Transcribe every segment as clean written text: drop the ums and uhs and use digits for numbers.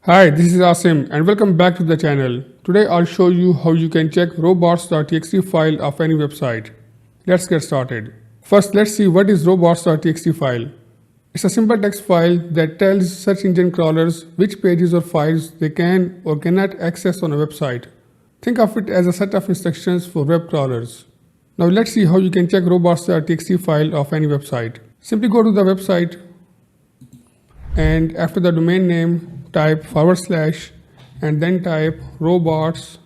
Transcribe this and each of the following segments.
Hi, this is Asim and welcome back to the channel. Today I'll show you how you can check robots.txt file of any website. Let's get started. First, let's see what is robots.txt file. It's a simple text file that tells search engine crawlers which pages or files they can or cannot access on a website. Think of it as a set of instructions for web crawlers. Now let's see how you can check robots.txt file of any website. Simply go to the website and after the domain name type / and then type robots.txt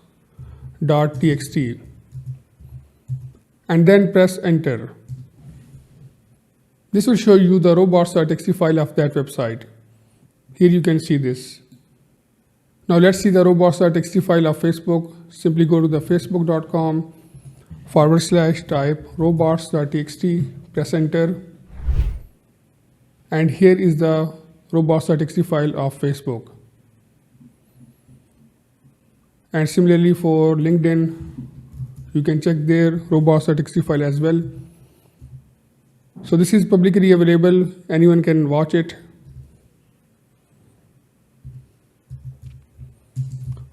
and then press enter. This will show you the robots.txt file of that website. Here you can see this. Now let's see the robots.txt file of Facebook. Simply go to the facebook.com / type robots.txt, press enter, and here is the robots.txt file of Facebook. And similarly for LinkedIn, you can check their robots.txt file as well. So this is publicly available, anyone can watch it.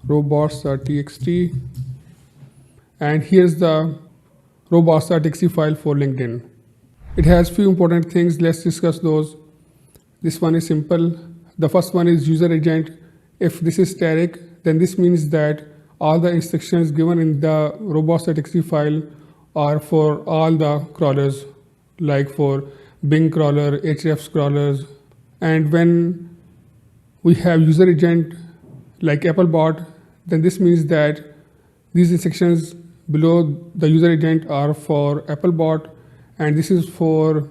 Robots.txt, and here's the robots.txt file for LinkedIn. It has few important things, let's discuss those. This one is simple. The first one is user agent. If this is static, then this means that all the instructions given in the robots.txt file are for all the crawlers, like for Bing crawler, Ahrefs crawlers. And when we have user agent like Applebot, then this means that these instructions below the user agent are for Applebot, and this is for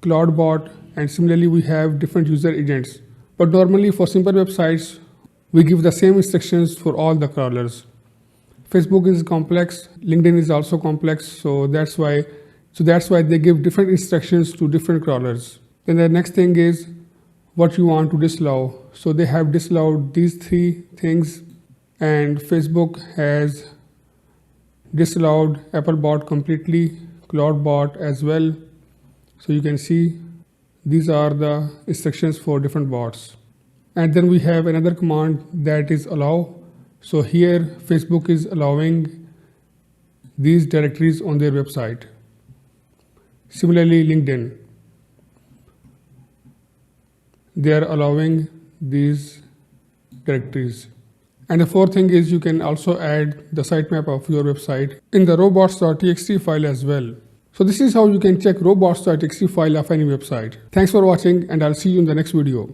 CloudBot, and similarly we have different user agents. But normally for simple websites, we give the same instructions for all the crawlers. Facebook is complex, LinkedIn is also complex, so that's why they give different instructions to different crawlers. Then the next thing is what you want to disallow. So they have disallowed these three things, and Facebook has disallowed Applebot completely, CloudBot as well. So you can see these are the instructions for different bots. And then we have another command that is allow. So here Facebook is allowing these directories on their website. Similarly LinkedIn, they are allowing these directories. And the fourth thing is you can also add the sitemap of your website in the robots.txt file as well. So this is how you can check robots.txt file of any website. Thanks for watching, and I'll see you in the next video.